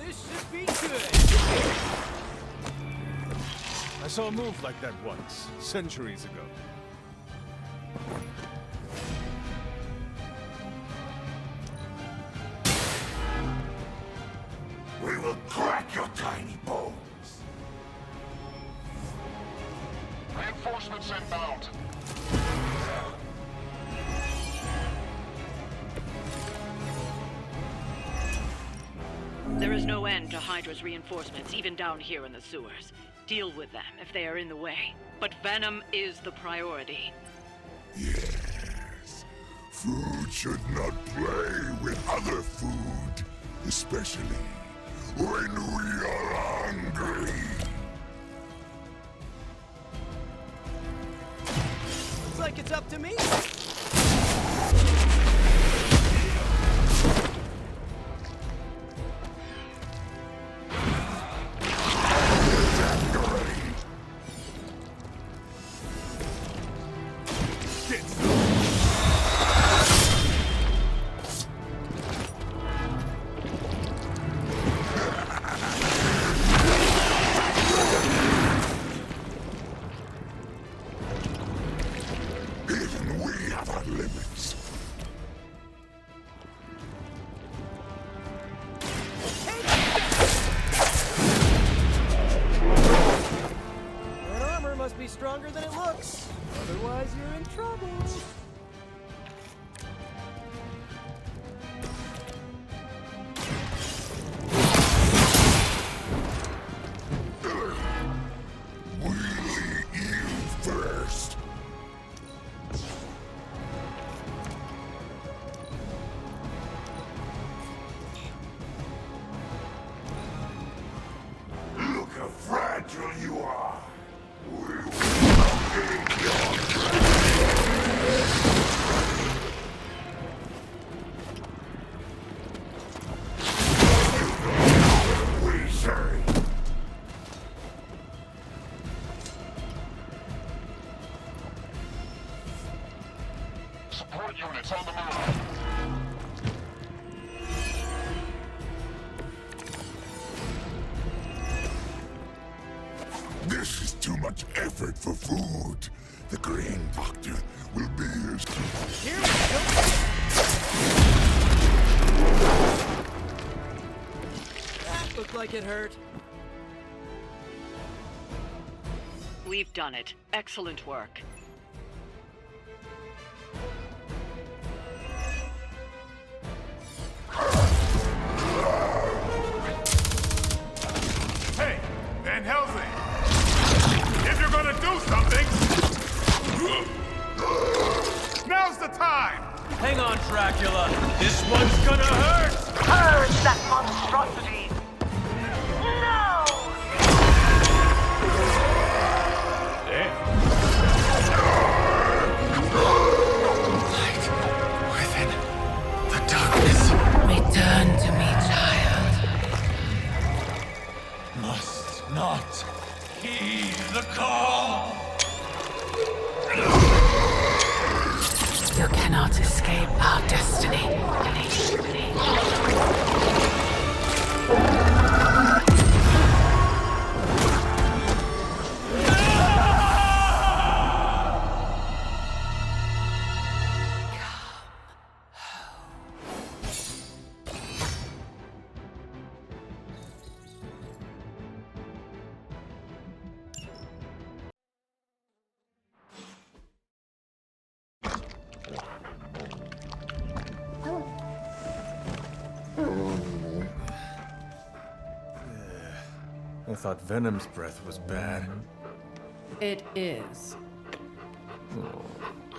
This should be good. I saw a move like that once, centuries ago. We will crack your tiny bones. Reinforcements inbound. There is no end to Hydra's reinforcements, even down here in the sewers. Deal with them if they are in the way. But Venom is the priority. Yes. Food should not play with other food, especially when we are hungry. Looks like it's up to me. Even we have our limits. That armor must be stronger than it looks. Otherwise, you're in trouble. Wheelie you first. Look how fragile you are. We will take your we say. Support units on the move. This is too much effort for food. The Green Doctor will be here. Here we go. That looked like it hurt. We've done it. Excellent work. Hey, Van Helsing! If you're gonna do something, now's the time! Hang on, Dracula. This one's gonna hurt. Purge that monstrosity! No! Light within the darkness. Return to me, child. Must not heed the call! You cannot escape our destiny. I thought Venom's breath was bad. It is. Oh,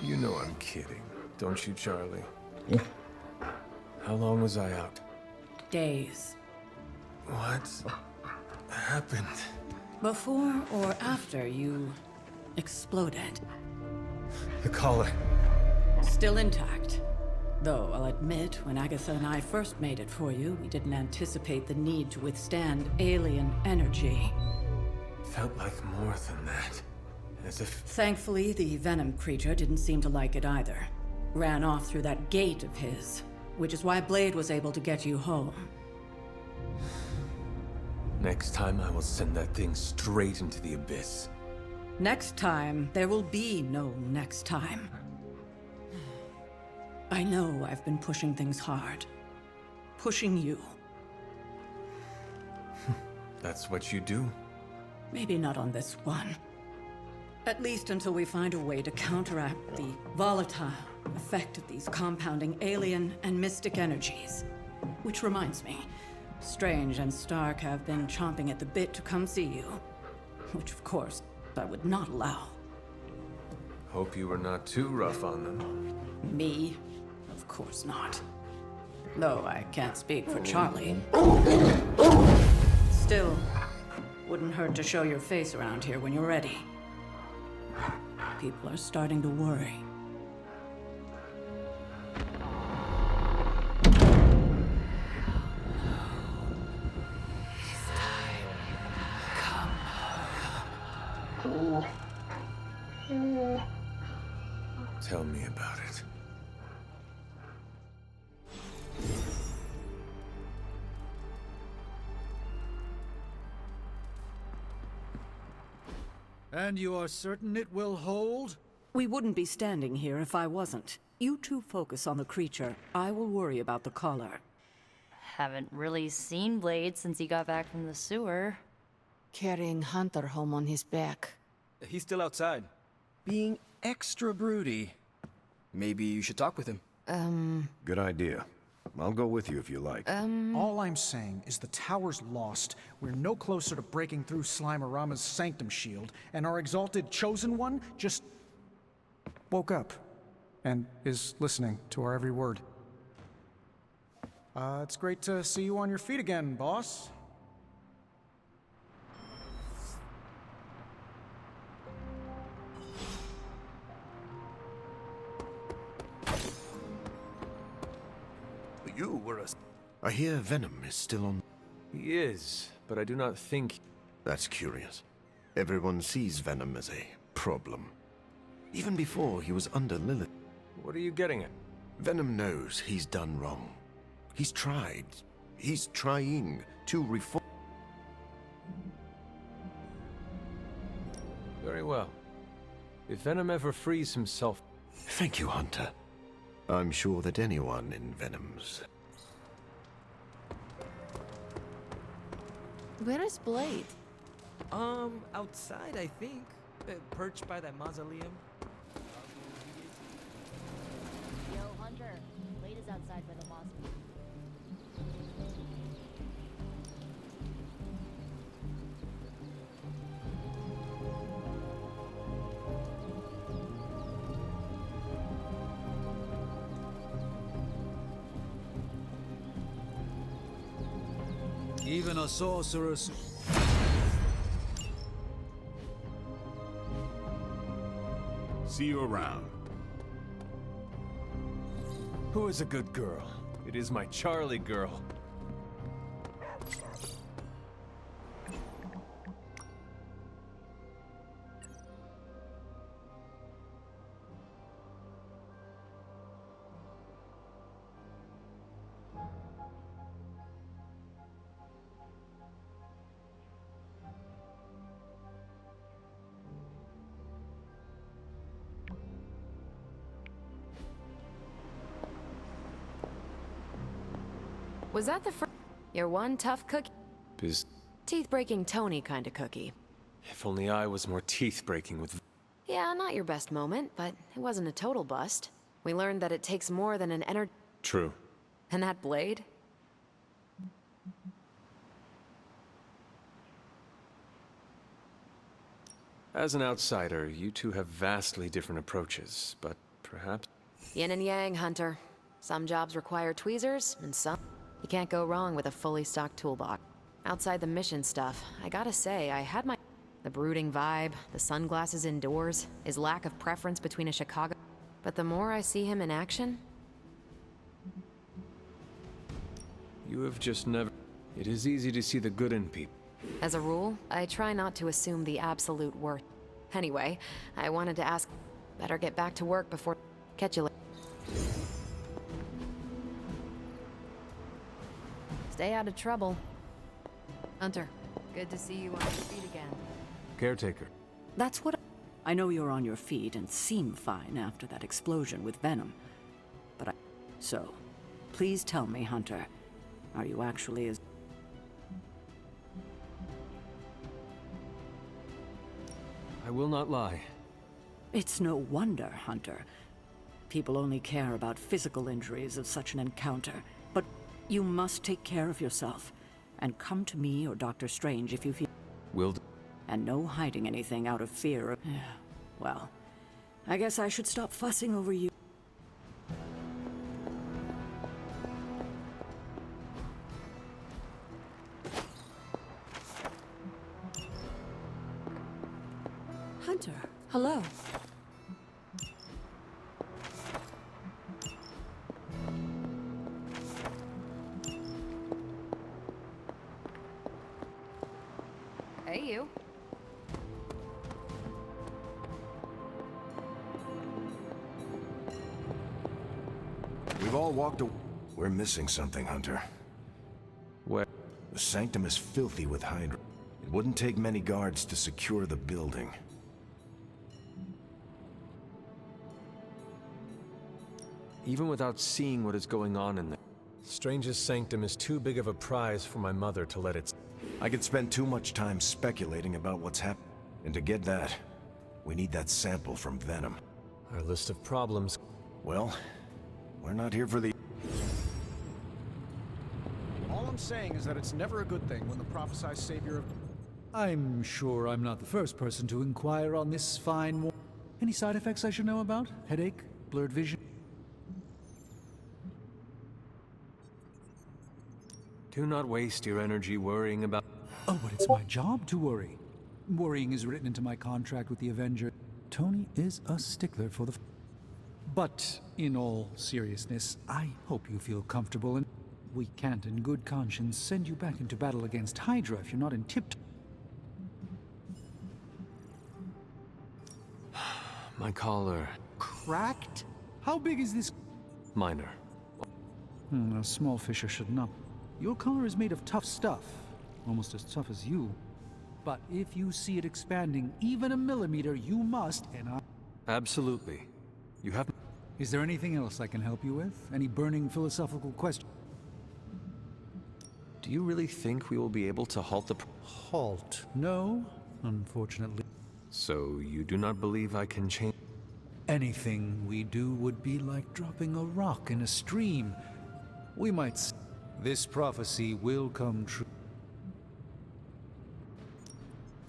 you know I'm kidding, don't you, Charlie? How long was I out? Days. What happened? Before or after you exploded. The collar. Still intact. Though, I'll admit, when Agatha and I first made it for you, we didn't anticipate the need to withstand alien energy. Felt like more than that. As if... Thankfully, the Venom creature didn't seem to like it either. Ran off through that gate of his, which is why Blade was able to get you home. Next time I will send that thing straight into the abyss. Next time, there will be no next time. I know I've been pushing things hard. Pushing you. That's what you do? Maybe not on this one. At least until we find a way to counteract the volatile effect of these compounding alien and mystic energies. Which reminds me, Strange and Stark have been chomping at the bit to come see you. Which, of course, I would not allow. Hope you were not too rough on them. Me? Of course not. Though I can't speak for Charlie. Still, wouldn't hurt to show your face around here when you're ready. People are starting to worry. Tell me about it. And you are certain it will hold? We wouldn't be standing here if I wasn't. You two focus on the creature. I will worry about the collar. Haven't really seen Blade since he got back from the sewer. Carrying Hunter home on his back. He's still outside. Being extra broody. Maybe you should talk with him. Good idea. I'll go with you if you like. All I'm saying is the tower's lost. We're no closer to breaking through Slimerama's sanctum shield, and our exalted chosen one just woke up and is listening to our every word. It's great to see you on your feet again, boss. You were a... I hear Venom is still on... He is, but I do not think... That's curious. Everyone sees Venom as a problem. Even before he was under Lilith. What are you getting at? Venom knows he's done wrong. He's tried. He's trying to reform. Very well. If Venom ever frees himself... Thank you, Hunter. I'm sure that anyone in Venom's... Where is Blade? Outside, I think. Perched by that mausoleum. Yo, Hunter. Blade is outside by the mausoleum. Even a sorceress... See you around. Who is a good girl? It is my Charlie girl. Was that the first? Your one tough cookie? Teeth-breaking Tony kind of cookie. If only I was more teeth-breaking with... Yeah, not your best moment, but it wasn't a total bust. We learned that it takes more than an energy... True. And that blade? As an outsider, you two have vastly different approaches, but perhaps... Yin and yang, Hunter. Some jobs require tweezers, and some... You can't go wrong with a fully stocked toolbox. Outside the mission stuff, I gotta say, I had my... The brooding vibe, the sunglasses indoors, his lack of preference between a Chicago... But the more I see him in action... You have just never... It is easy to see the good in people. As a rule, I try not to assume the absolute worst. Anyway, I wanted to ask... Better get back to work before... Catch you later. Stay out of trouble. Hunter, Good to see you on your feet again. Caretaker. That's what I know you're on your feet and seem fine after that explosion with Venom. But So, please tell me, Hunter, are you actually as... I will not lie. It's no wonder, Hunter. People only care about physical injuries of such an encounter. But you must take care of yourself. And come to me or Dr. Strange if you feel... Will do. And no hiding anything out of fear of... Well, I guess I should stop fussing over you. Hunter, hello. Hey, you. We've all walked away. We're missing something, Hunter. Where? The Sanctum is filthy with Hydra. It wouldn't take many guards to secure the building. Even without seeing what is going on in there, Strange's Sanctum is too big of a prize for my mother to let it... I could spend too much time speculating about what's happening. And to get that, we need that sample from Venom. Our list of problems... Well, we're not here for the... All I'm saying is that it's never a good thing when the prophesied savior of... I'm sure I'm not the first person to inquire on this fine war. Any side effects I should know about? Headache? Blurred vision? Do not waste your energy worrying about... Oh, but it's my job to worry. Worrying is written into my contract with the Avenger. Tony is a stickler for the... But, in all seriousness, I hope you feel comfortable and... We can't in good conscience send you back into battle against Hydra if you're not in tip-top... My collar... Cracked? How big is this? Minor. A small fisher should not... Your collar is made of tough stuff, almost as tough as you. But if you see it expanding even a millimeter, you must, and I... Absolutely. You have... Is there anything else I can help you with? Any burning philosophical question? Do you really think we will be able to halt the... Halt? No, unfortunately. So you do not believe I can change... Anything we do would be like dropping a rock in a stream. We might... This prophecy will come true.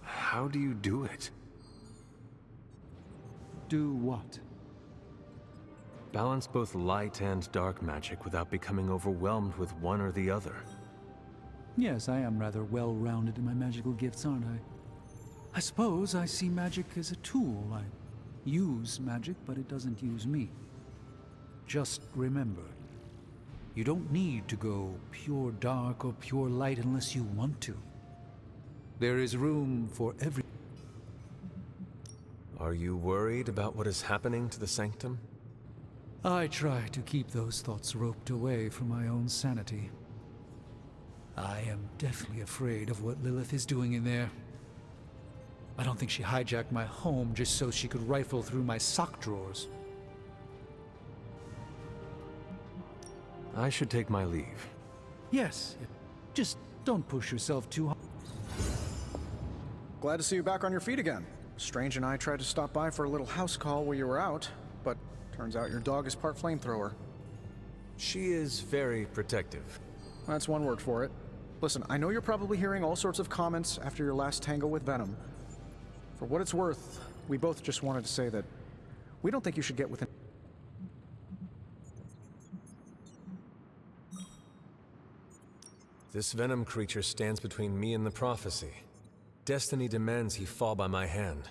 How do you do it? Do what? Balance both light and dark magic without becoming overwhelmed with one or the other. Yes, I am rather well-rounded in my magical gifts, aren't I? I suppose I see magic as a tool. I use magic, but it doesn't use me. Just remember, you don't need to go pure dark or pure light unless you want to. There is room for every... Are you worried about what is happening to the Sanctum? I try to keep those thoughts roped away from my own sanity. I am deathly afraid of what Lilith is doing in there. I don't think she hijacked my home just so she could rifle through my sock drawers. I should take my leave. Yes, just don't push yourself too hard. Glad to see you back on your feet again. Strange and I tried to stop by for a little house call while you were out, but turns out your dog is part flamethrower. She is very protective. That's one word for it. Listen, I know you're probably hearing all sorts of comments after your last tango with Venom. For what it's worth, we both just wanted to say that we don't think you should get within... This Venom creature stands between me and the prophecy. Destiny demands he fall by my hand.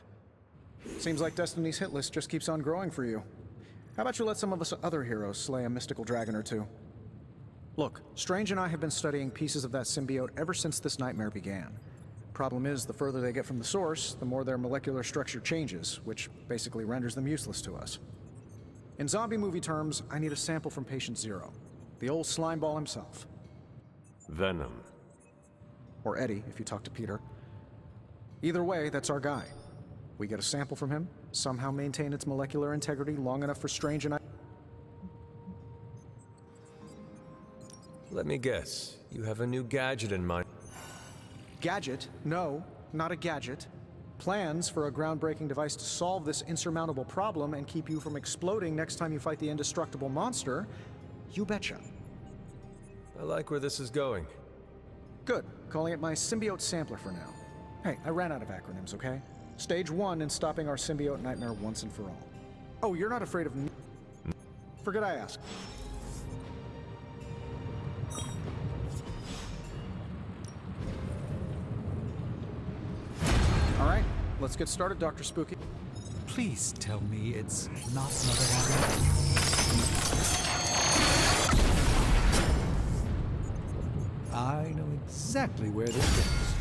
Seems like Destiny's hit list just keeps on growing for you. How about you let some of us other heroes slay a mystical dragon or two? Look, Strange and I have been studying pieces of that symbiote ever since this nightmare began. Problem is, the further they get from the source, the more their molecular structure changes, which basically renders them useless to us. In zombie movie terms, I need a sample from Patient Zero, the old slime ball himself. Venom. Or Eddie, if you talk to Peter. Either way, that's our guy. We get a sample from him, somehow maintain its molecular integrity long enough for Strange and I... Let me guess. You have a new gadget in mind. Gadget? No, not a gadget. Plans for a groundbreaking device to solve this insurmountable problem and keep you from exploding next time you fight the indestructible monster? You betcha. I like where this is going. Good. Calling it my symbiote sampler for now. Hey, I ran out of acronyms, okay? Stage 1 in stopping our symbiote nightmare once and for all. Oh, you're not afraid of... Forget I asked. All right, let's get started, Dr. Spooky. Please tell me it's not Mother Army. I know exactly where this goes.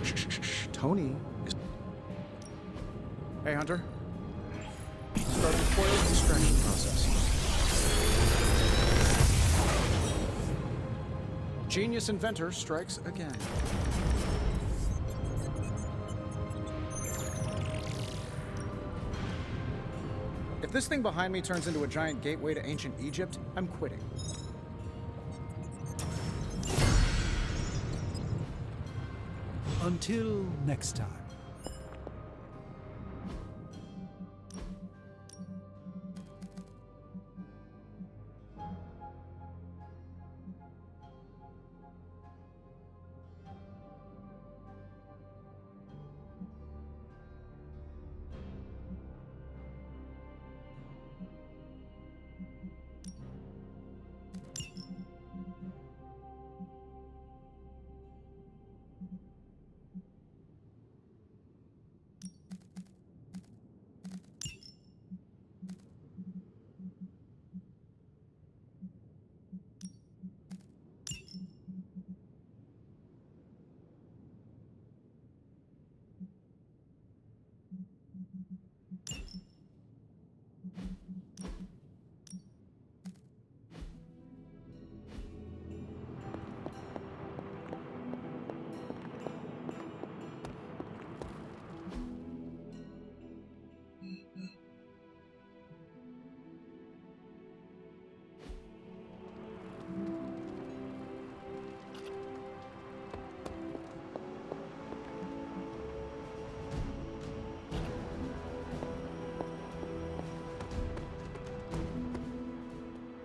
Shh. Tony is... Hey, Hunter. Start the foil extraction process. Genius inventor strikes again. If this thing behind me turns into a giant gateway to ancient Egypt, I'm quitting. Until next time.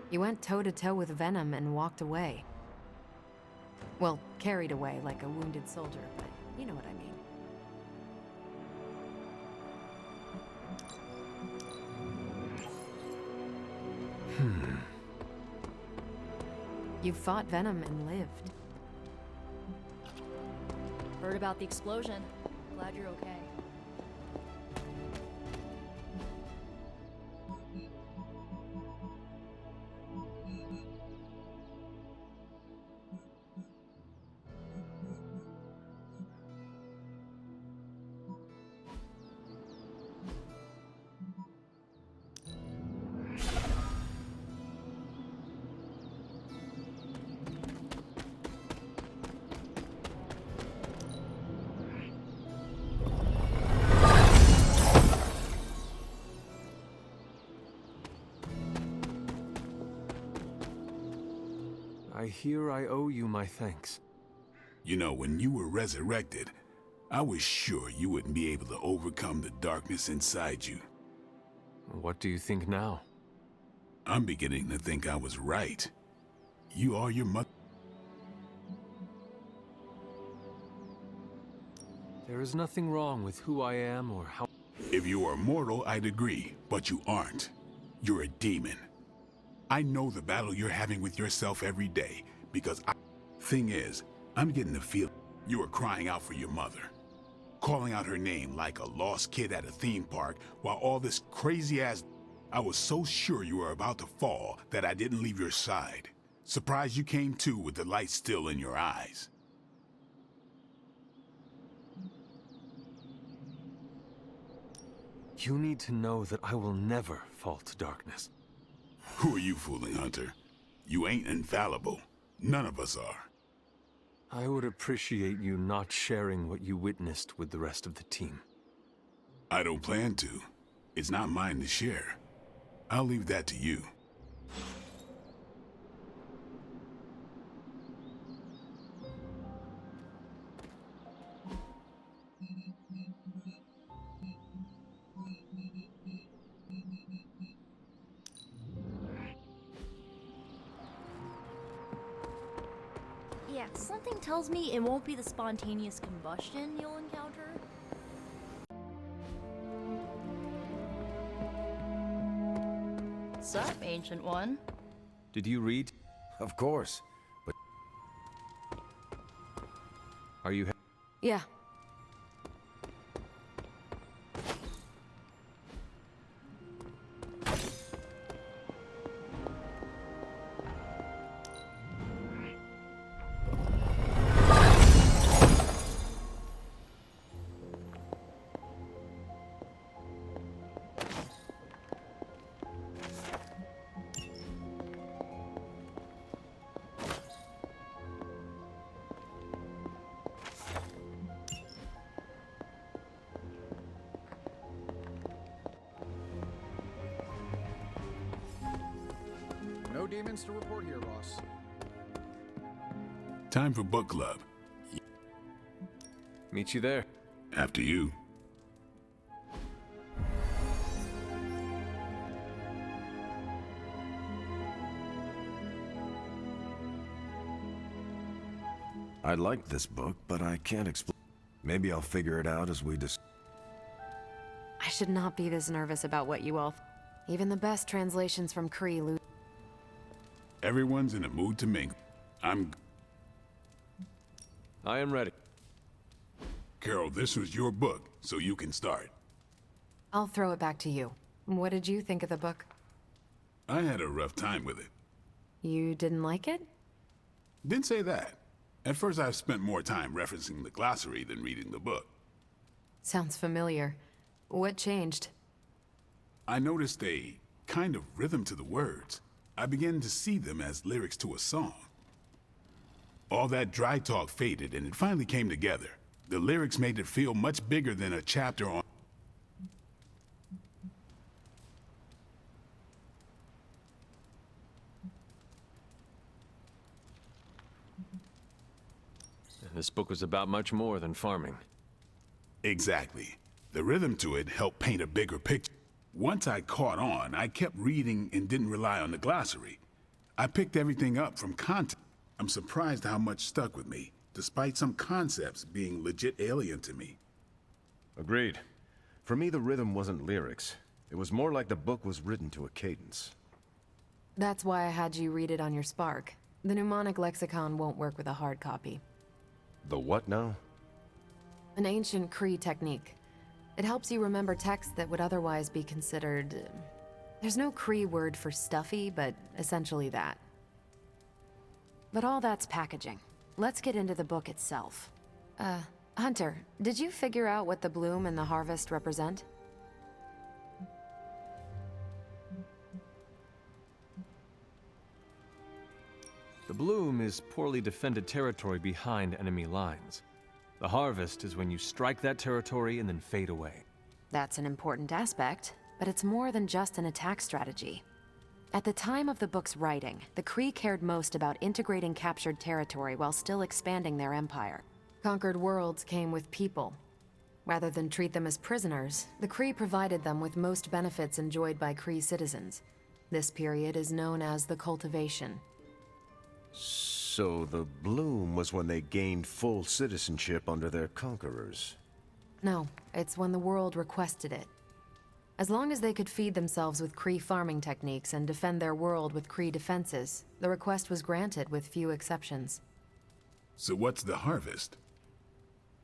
You went toe-to-toe with Venom and walked away. Well, carried away like a wounded soldier, but you know what I mean. You fought Venom and lived. Heard about the explosion. Glad you're okay. I hear I owe you my thanks. You know, when you were resurrected, I was sure you wouldn't be able to overcome the darkness inside you. What do you think now? I'm beginning to think I was right. You are your mother. There is nothing wrong with who I am or how... If you are mortal, I'd agree, but you aren't. You're a demon. I know the battle you're having with yourself every day, because Thing is, I'm getting the feel you were crying out for your mother. Calling out her name like a lost kid at a theme park, while all this crazy-ass... I was so sure you were about to fall that I didn't leave your side. Surprised you came to with the light still in your eyes. You need to know that I will never fall to darkness. Who are you fooling, Hunter? You ain't infallible. None of us are. I would appreciate you not sharing what you witnessed with the rest of the team. I don't plan to. It's not mine to share. I'll leave that to you. Yeah, something tells me it won't be the spontaneous combustion you'll encounter. Sup, Ancient One? Did you read? Of course. But Are you... Yeah. No demons to report here, boss. Time for book club. Meet you there. After you. I like this book, but I can't explain. Maybe I'll figure it out as we discuss. I should not be this nervous about what you all... Even the best translations from Kree lose... Everyone's in a mood to mingle. I am ready. Carol, this was your book, so you can start. I'll throw it back to you. What did you think of the book? I had a rough time with it. You didn't like it? Didn't say that. At first, I spent more time referencing the glossary than reading the book. Sounds familiar. What changed? I noticed a kind of rhythm to the words. I began to see them as lyrics to a song. All that dry talk faded, and it finally came together. The lyrics made it feel much bigger than a chapter on... This book was about much more than farming. Exactly. The rhythm to it helped paint a bigger picture. Once I caught on, I kept reading and didn't rely on the glossary. I picked everything up from content. I'm surprised how much stuck with me, despite some concepts being legit alien to me. Agreed. For me, the rhythm wasn't lyrics. It was more like the book was written to a cadence. That's why I had you read it on your Spark. The mnemonic lexicon won't work with a hard copy. The what now? An ancient Kree technique. It helps you remember texts that would otherwise be considered... There's no Kree word for stuffy, but essentially that. But all that's packaging. Let's get into the book itself. Hunter, did you figure out what the bloom and the harvest represent? The bloom is poorly defended territory behind enemy lines. The harvest is when you strike that territory and then fade away. That's an important aspect, but it's more than just an attack strategy. At the time of the book's writing, the Kree cared most about integrating captured territory while still expanding their empire. Conquered worlds came with people. Rather than treat them as prisoners, the Kree provided them with most benefits enjoyed by Kree citizens. This period is known as the cultivation. So the bloom was when they gained full citizenship under their conquerors. No, it's when the world requested it. As long as they could feed themselves with Kree farming techniques and defend their world with Kree defenses, the request was granted with few exceptions. So what's the harvest?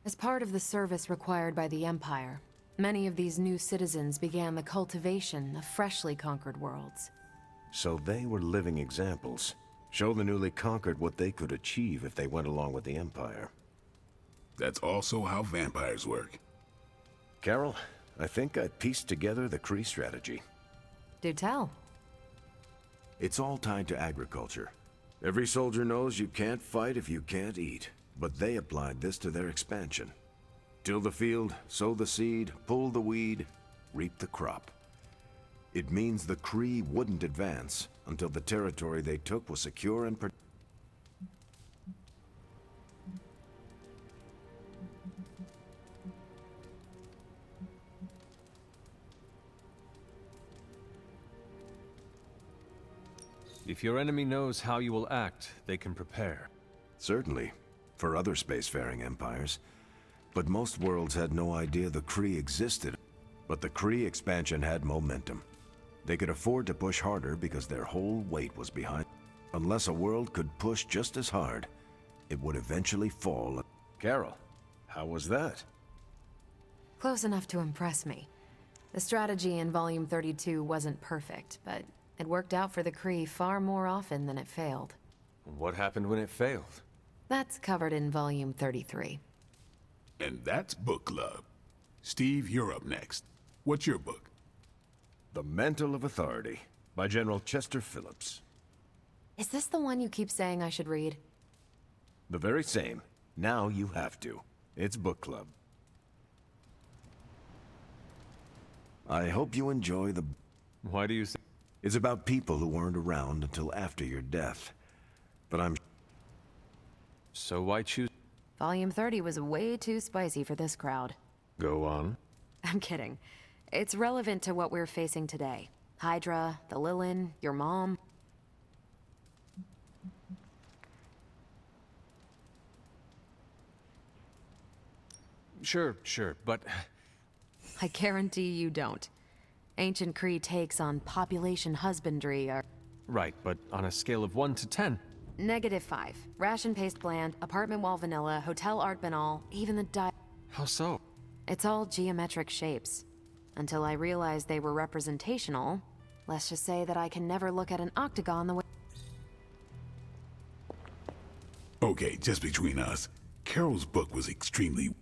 As part of the service required by the Empire, many of these new citizens began the cultivation of freshly conquered worlds. So they were living examples. Show the newly conquered what they could achieve if they went along with the Empire. That's also how vampires work. Carol, I think I pieced together the Kree strategy. Do tell. It's all tied to agriculture. Every soldier knows you can't fight if you can't eat, but they applied this to their expansion. Till the field, sow the seed, pull the weed, reap the crop. It means the Kree wouldn't advance until the territory they took was secure and protected. If your enemy knows how you will act, they can prepare. Certainly, for other spacefaring empires. But most worlds had no idea the Kree existed. But the Kree expansion had momentum. They could afford to push harder because their whole weight was behind. Unless a world could push just as hard, it would eventually fall. Carol, how was that? Close enough to impress me. The strategy in Volume 32 wasn't perfect, but it worked out for the Kree far more often than it failed. What happened when it failed? That's covered in Volume 33. And that's book club. Steve, you're up next. What's your book? The Mantle of Authority, by General Chester Phillips. Is this the one you keep saying I should read? The very same. Now you have to. It's book club. I hope you enjoy the... Why do you say... It's about people who weren't around until after your death. But I'm... So why choose... Volume 30 was way too spicy for this crowd. Go on. I'm kidding. It's relevant to what we're facing today. Hydra, the Lilin, your mom. Sure, but... I guarantee you don't. Ancient Kree takes on population husbandry are... Right, but on a scale of 1 to 10... -5. Ration paste bland, apartment wall vanilla, hotel art banal, even the How so? It's all geometric shapes. Until I realized they were representational, let's just say that I can never look at an octagon the way... Okay, just between us. Carol's book was extremely...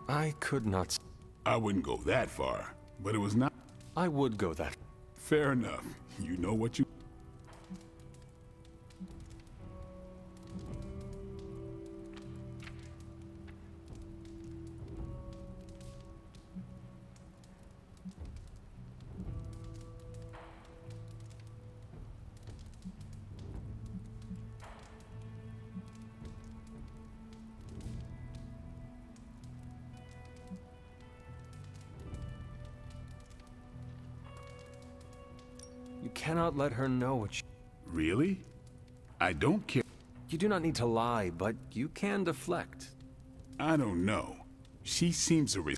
I could not... I wouldn't go that far, but it was not... I would go that... Fair enough. You know what you... You cannot let her know what she... Really? I don't care. You do not need to lie, but you can deflect. I don't know. She seems to...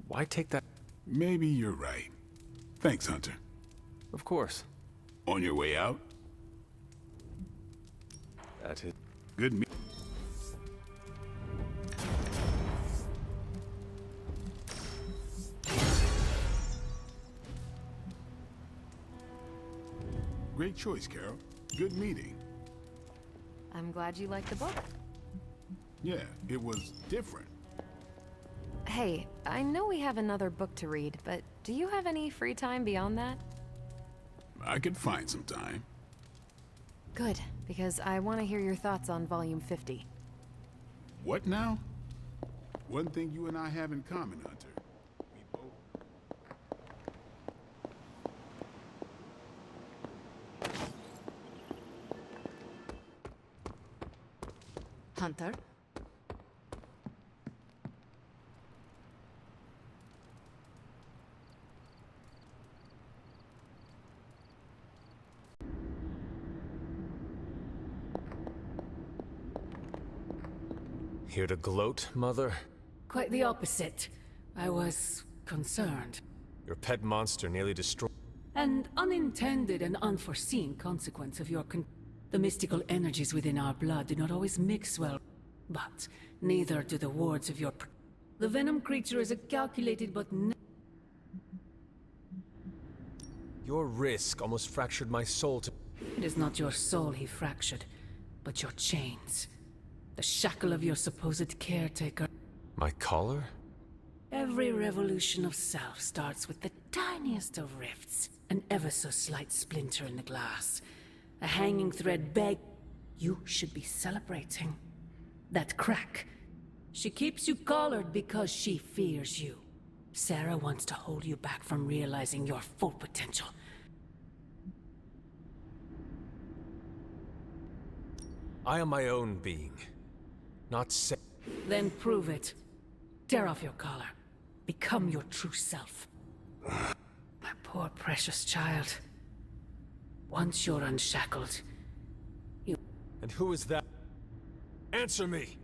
Why take that... Maybe you're right. Thanks, Hunter. Of course. On your way out? That is... Good meet... Great choice, Carol. Good meeting. I'm glad you liked the book. Yeah, it was different. Hey, I know we have another book to read, but do you have any free time beyond that? I could find some time. Good, because I want to hear your thoughts on Volume 50. What now? One thing you and I have in common, Hunter. We both... Hunter? Here to gloat, Mother? Quite the opposite. I was concerned. Your pet monster nearly destroyed... An unintended and unforeseen consequence of your The mystical energies within our blood do not always mix well, but neither do the wards of your... The venom creature is a calculated but... Your risk almost fractured my soul to... It is not your soul he fractured, but your chains. The shackle of your supposed caretaker. My collar? Every revolution of self starts with the tiniest of rifts. An ever so slight splinter in the glass. A hanging thread bag. You should be celebrating. That crack. She keeps you collared because she fears you. Sarah wants to hold you back from realizing your full potential. I am my own being, not sa- Then prove it. Tear off your collar. Become your true self. My poor precious child. Once you're unshackled, you... And who is that? Answer me!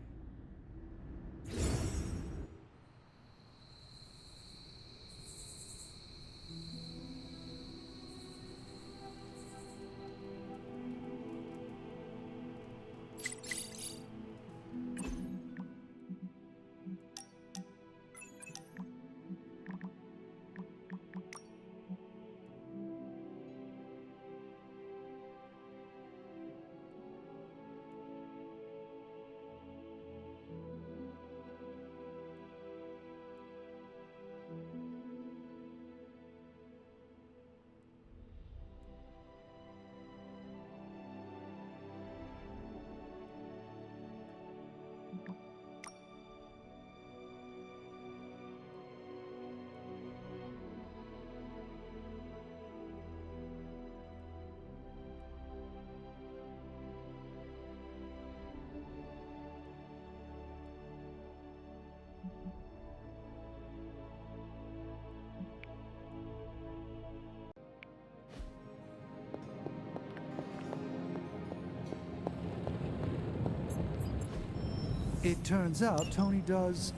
It turns out Tony does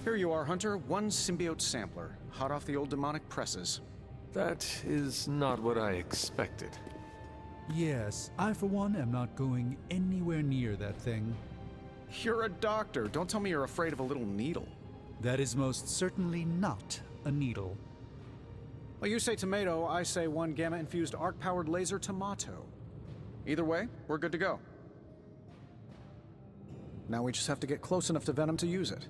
Here you are, Hunter. One symbiote sampler, hot off the old demonic presses. That is not what I expected. Yes, I for one am not going anywhere near that thing. You're a doctor. Don't tell me you're afraid of a little needle. That is most certainly not a needle. Well, you say tomato, I say one gamma-infused arc-powered laser tomato. Either way, we're good to go. Now we just have to get close enough to Venom to use it.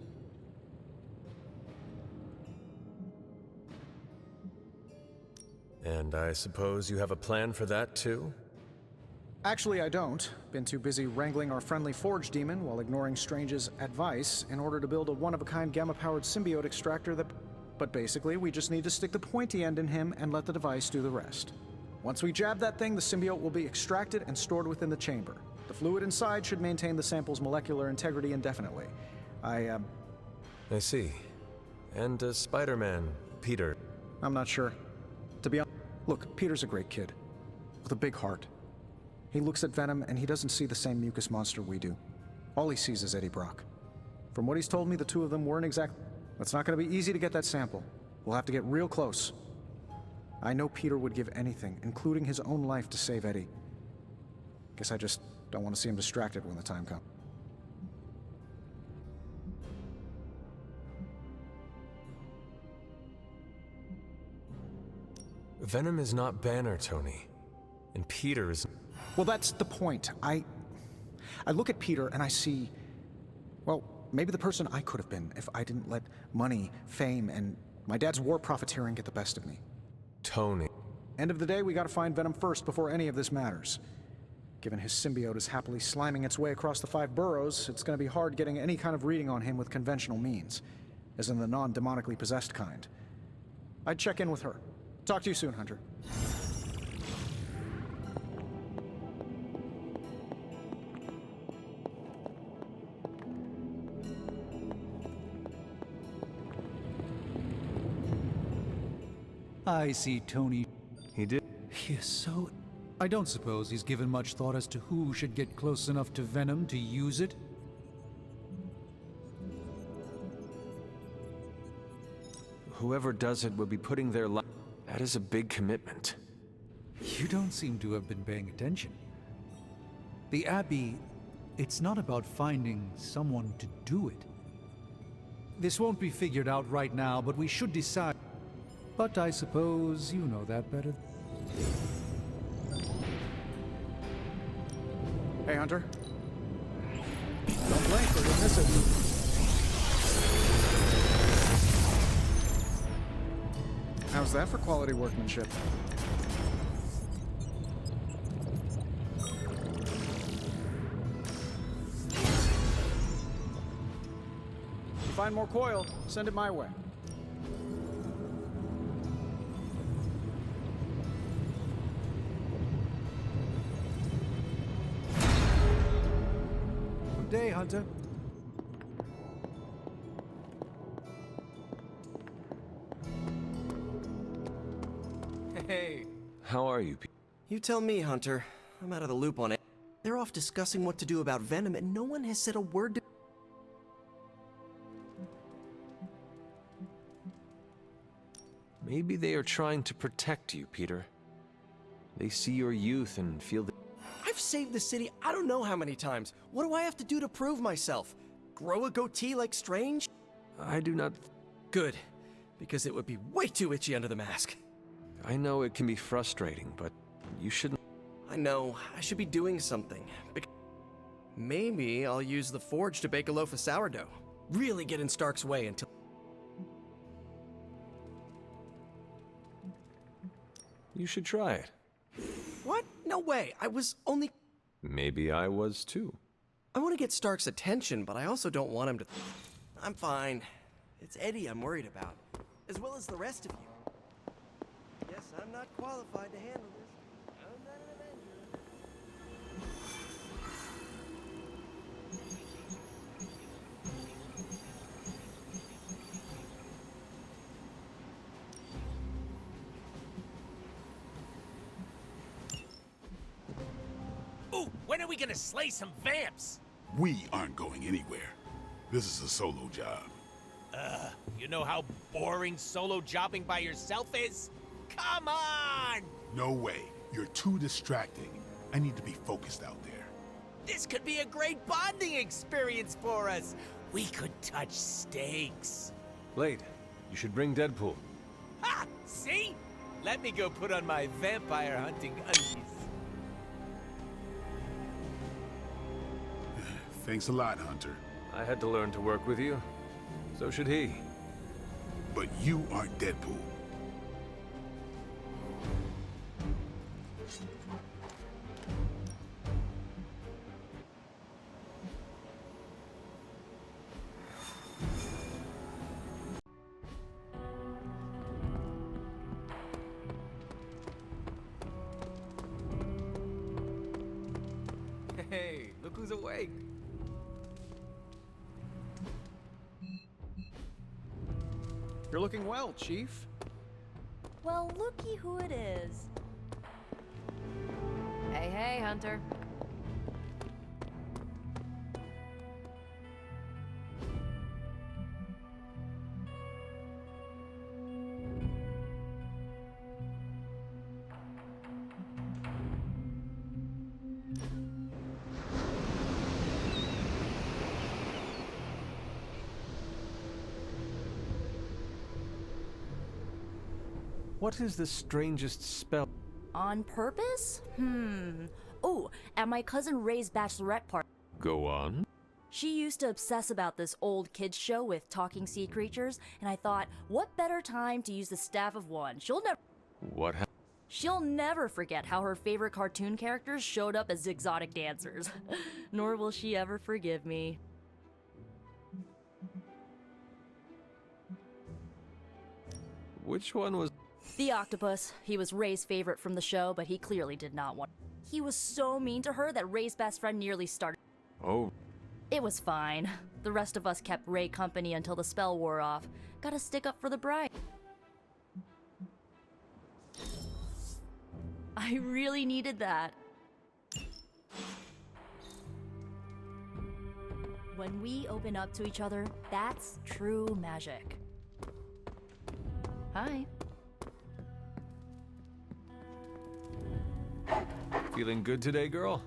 And I suppose you have a plan for that too? Actually, I don't. Been too busy wrangling our friendly Forge demon while ignoring Strange's advice in order to build a one-of-a-kind gamma-powered symbiote extractor that... But basically, we just need to stick the pointy end in him and let the device do the rest. Once we jab that thing, the symbiote will be extracted and stored within the chamber. The fluid inside should maintain the sample's molecular integrity indefinitely. I see. And Spider-Man, Peter. I'm not sure. To be honest, look, Peter's a great kid. With a big heart. He looks at Venom and he doesn't see the same mucus monster we do. All he sees is Eddie Brock. From what he's told me, the two of them weren't exact... It's not going to be easy to get that sample. We'll have to get real close. I know Peter would give anything, including his own life, to save Eddie. Guess I just don't want to see him distracted when the time comes. Venom is not Banner, Tony. And Peter is... Well, that's the point. I look at Peter and I see... Well, maybe the person I could have been if I didn't let money, fame, and my dad's war profiteering get the best of me. Tony. End of the day, we gotta find Venom first before any of this matters. Given his symbiote is happily sliming its way across the 5 boroughs, it's gonna be hard getting any kind of reading on him with conventional means, as in the non-demonically possessed kind. I'd check in with her. Talk to you soon, Hunter. I see Tony. He did? He is so... I don't suppose he's given much thought as to who should get close enough to Venom to use it. Whoever does it will be putting their life... That is a big commitment. You don't seem to have been paying attention. The Abbey, it's not about finding someone to do it. This won't be figured out right now, but we should decide. But I suppose you know that better. Hey, Hunter. Don't blink or you'll miss it. How's that for quality workmanship? If you find more coil, send it my way. Good day, Hunter. Hey. How are you, You tell me, Hunter. I'm out of the loop on it. They're off discussing what to do about Venom, and no one has said a word to... Maybe they are trying to protect you, Peter. They see your youth and feel that... I've saved the city I don't know how many times. What do I have to do to prove myself? Grow a goatee like Strange? I do not... Good, because it would be way too itchy under the mask. I know it can be frustrating, but you shouldn't... I know, I should be doing something. Maybe I'll use the forge to bake a loaf of sourdough. Really get in Stark's way until... You should try it. What? No way, I was only... Maybe I was too. I want to get Stark's attention, but I also don't want him to... I'm fine. It's Eddie I'm worried about, as well as the rest of you. Yes, I'm not qualified to handle this. I'm not an Avenger. Ooh, when are we gonna slay some vamps? We aren't going anywhere. This is a solo job. You know how boring solo jobbing by yourself is? Come on! No way. You're too distracting. I need to be focused out there. This could be a great bonding experience for us. We could touch steaks. Blade, you should bring Дэдпул. Ha! See? Let me go put on my vampire hunting undies. Thanks a lot, Hunter. I had to learn to work with you. So should he. But you aren't Дэдпул. Hey, look who's awake. You're looking well, Chief. Well, looky who it is. Hey, hey, Hunter. What is the strangest spell? On purpose? Oh, at my cousin Ray's bachelorette party. Go on. She used to obsess about this old kids show with talking sea creatures, and I thought, what better time to use the Staff of One? What happened? She'll never forget how her favorite cartoon characters showed up as exotic dancers. Nor will she ever forgive me. Which one was... The octopus. He was Ray's favorite from the show, but he clearly did not want. He was so mean to her that Ray's best friend nearly started. Oh. It was fine. The rest of us kept Ray company until the spell wore off. Gotta stick up for the bride. I really needed that. When we open up to each other, that's true magic. Hi. Feeling good today, girl?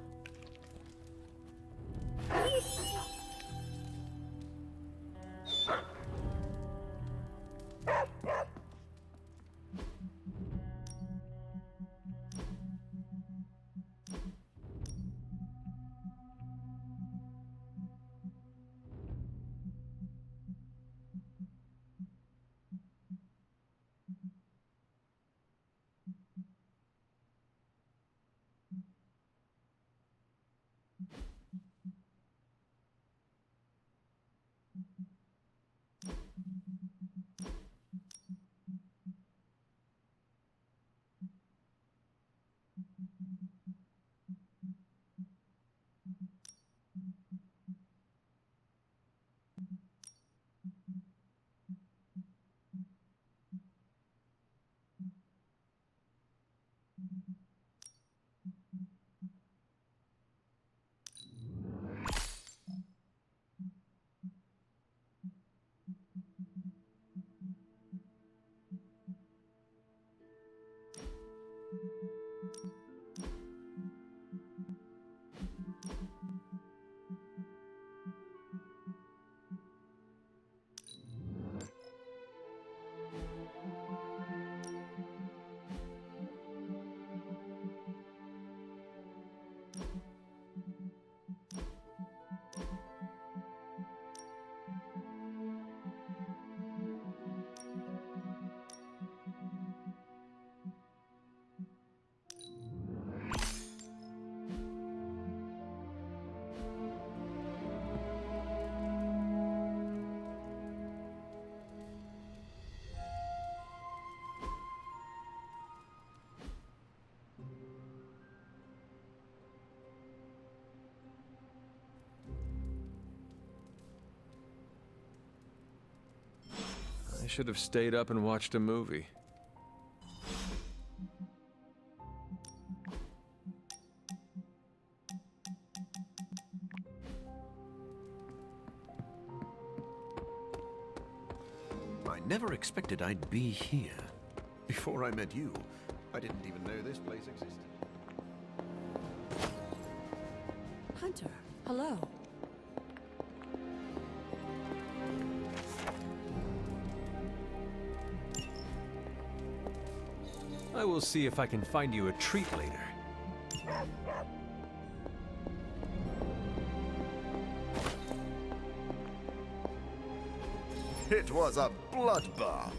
I should have stayed up and watched a movie. I never expected I'd be here. Before I met you, I didn't even know this place existed. Hunter, hello. I will see if I can find you a treat later. It was a bloodbath.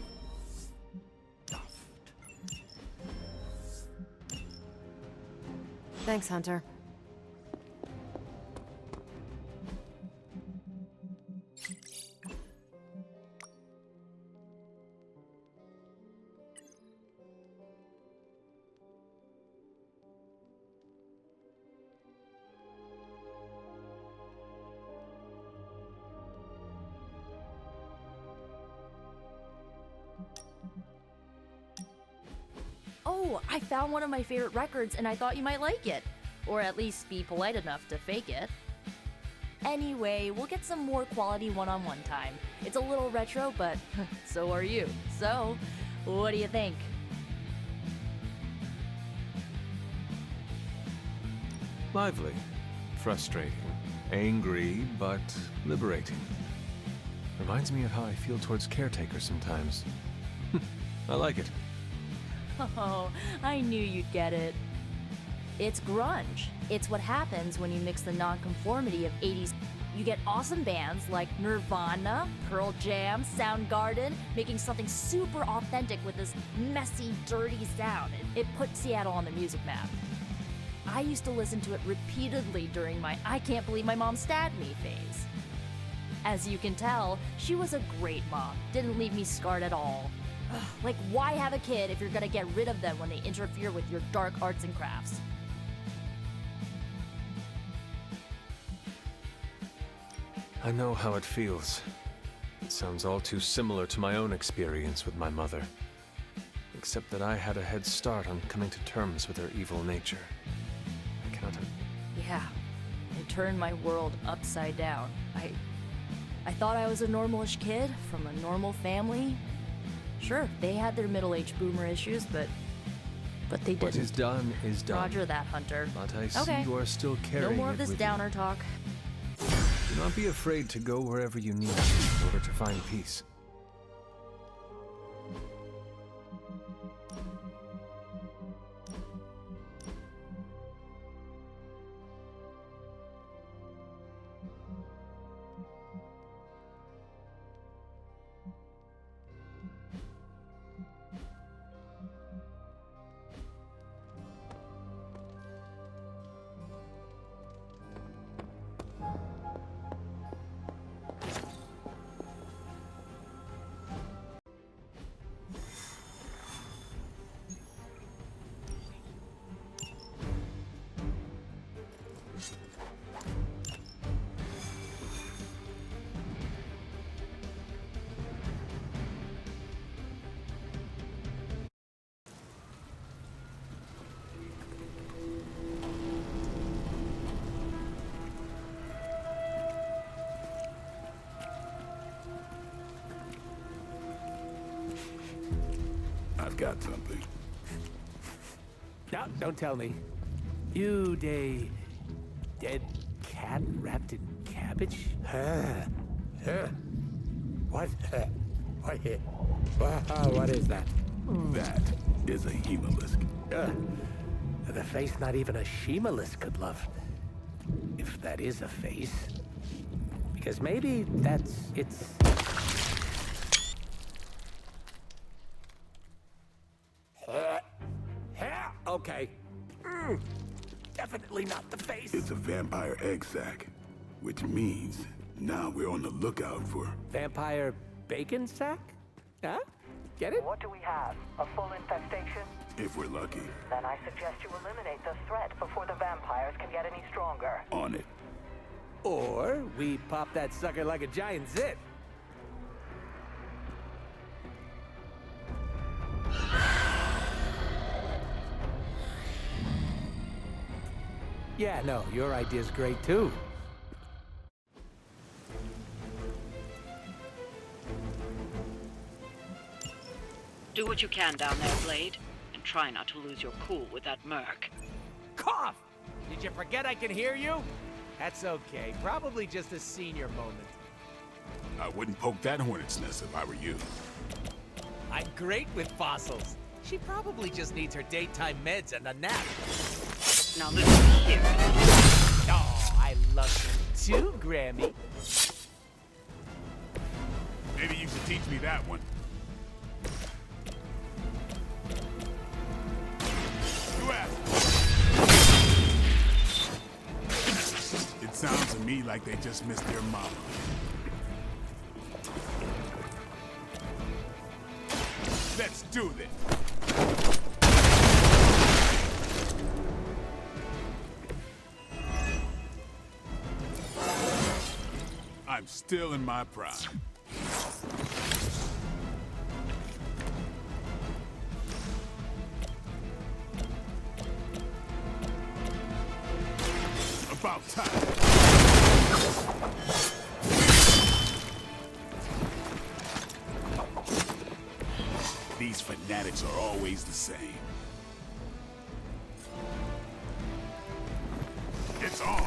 Thanks, Hunter. Oh, I found one of my favorite records and I thought you might like it. Or at least be polite enough to fake it. Anyway, we'll get some more quality one-on-one time. It's a little retro, but so are you. So, what do you think? Lively, frustrating, angry, but liberating. Reminds me of how I feel towards caretakers sometimes. I like it. Oh, I knew you'd get it. It's grunge. It's what happens when you mix the nonconformity of 80s. You get awesome bands like Nirvana, Pearl Jam, Soundgarden, making something super authentic with this messy, dirty sound. It put Seattle on the music map. I used to listen to it repeatedly during my I can't believe my mom stabbed me phase. As you can tell, she was a great mom. Didn't leave me scarred at all. Like, why have a kid if you're gonna get rid of them when they interfere with your dark arts and crafts? I know how it feels. It sounds all too similar to my own experience with my mother. Except that I had a head start on coming to terms with her evil nature. I cannot... Yeah, it turned my world upside down. I thought I was a normalish kid from a normal family. Sure, they had their middle-aged boomer issues, but they didn't. What is done is done. Roger that, Hunter. But I see okay. You are still carrying No more of it this with downer talk. Do not be afraid to go wherever you need to in order to find peace. I've got something. No, don't tell me. You dead cat wrapped in cabbage? What? What is that? That is a hemolisk. The face not even a shemalisk could love. If that is a face. Because maybe it's... Okay. Definitely not the face. It's a vampire egg sac, which means now we're on the lookout for... Vampire bacon sack? Huh? Get it? What do we have? A full infestation? If we're lucky. Then I suggest you eliminate the threat before the vampires can get any stronger. On it. Or we pop that sucker like a giant zit. Yeah, no, your idea's great too. Do what you can down there, Blade, and try not to lose your cool with that merc. Cough! Did you forget I can hear you? That's okay. Probably just a senior moment. I wouldn't poke that hornet's nest if I were you. I'm great with fossils. She probably just needs her daytime meds and a nap. Now listen here. Oh, I love you too, Grammy. Maybe you should teach me that one. You asked. It sounds to me like they just missed their mama. Let's do this. I'm still in my prime. About time. These fanatics are always the same. It's on.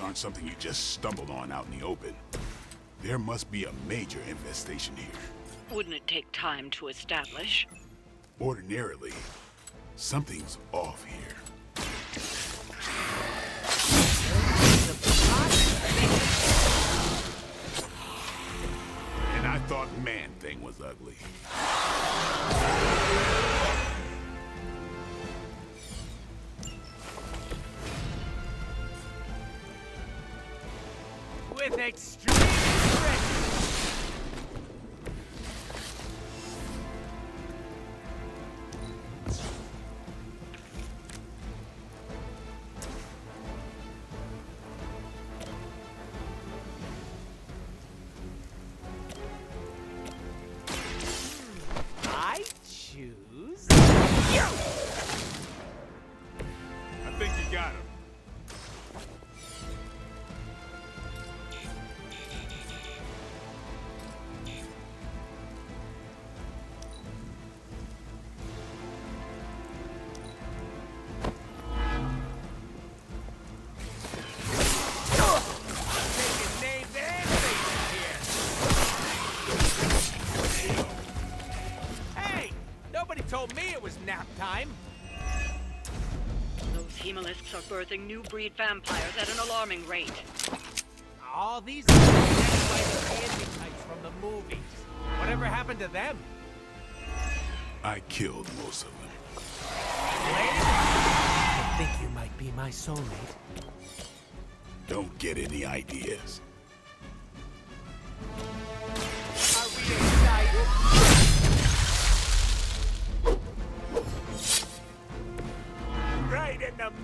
Aren't something you just stumbled on out in the open. There must be a major infestation here. Wouldn't it take time to establish? Ordinarily, something's off here. And I thought Man-Thing was ugly. With extreme strength. I choose you. I think you got him. Told me it was nap time. Those hemolisks are birthing new breed vampires at an alarming rate. All these are anti-types from the movies. Whatever happened to them? I killed most of them. Blade? I think you might be my soulmate. Don't get any ideas. Are we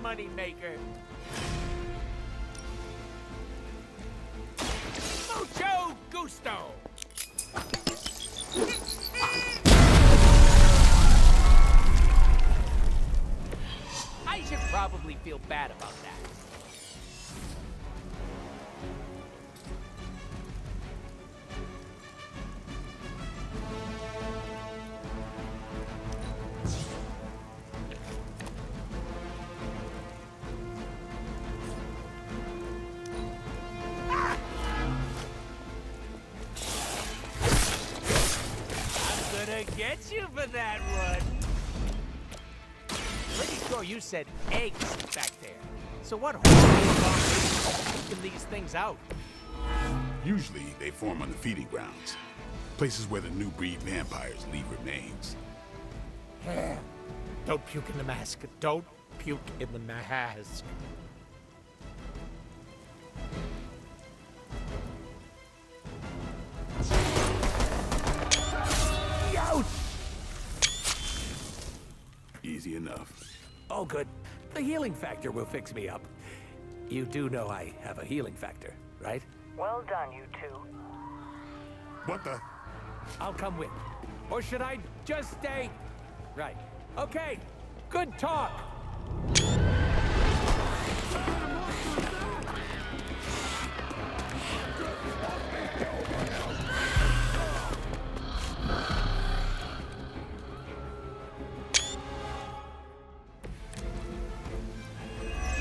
moneymaker. Mucho gusto! I should probably feel bad about that. Get you for that one. Pretty sure you said eggs back there. So what horrible keeping these things out? Usually they form on the feeding grounds, places where the new breed vampires leave remains. Don't puke in the mask. Don't puke in the mask. Easy enough. Oh, good. The healing factor will fix me up. You do know I have a healing factor, right? Well done, you two. What the? I'll come with. Or should I just stay? Right. Okay. Good talk.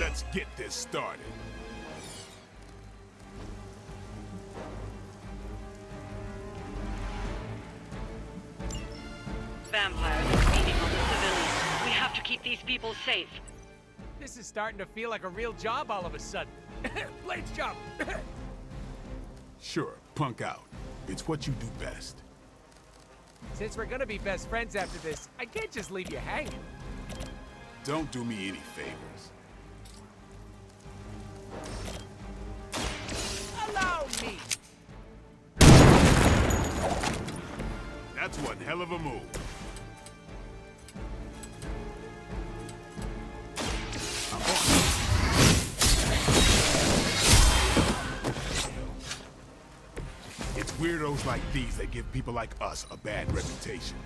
Let's get this started. Vampires are feeding on the civilians. We have to keep these people safe. This is starting to feel like a real job all of a sudden. Blade's job. Sure, punk out. It's what you do best. Since we're gonna be best friends after this, I can't just leave you hanging. Don't do me any favors. Allow me. That's one hell of a move. It's weirdos like these that give people like us a bad reputation.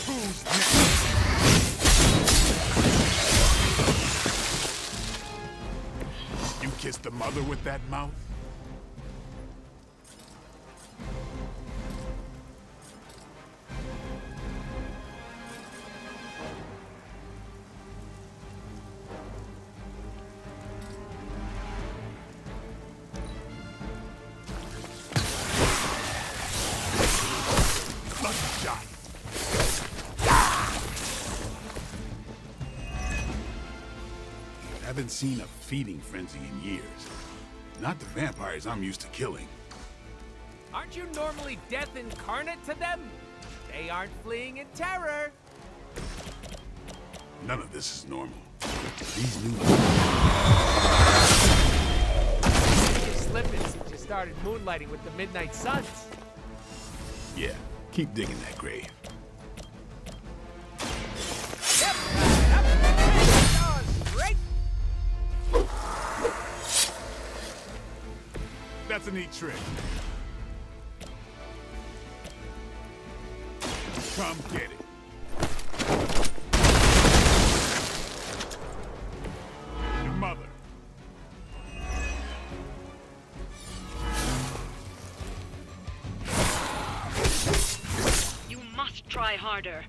Who's next? You kissed the mother with that mouth? Haven't seen a feeding frenzy in years. Not the vampires I'm used to killing. Aren't you normally death incarnate to them? They aren't fleeing in terror. None of this is normal. These new... You're slipping since you started moonlighting with the Midnight Suns. Yeah, keep digging that grave. That's a neat trick. Come get it. Your mother. You must try harder.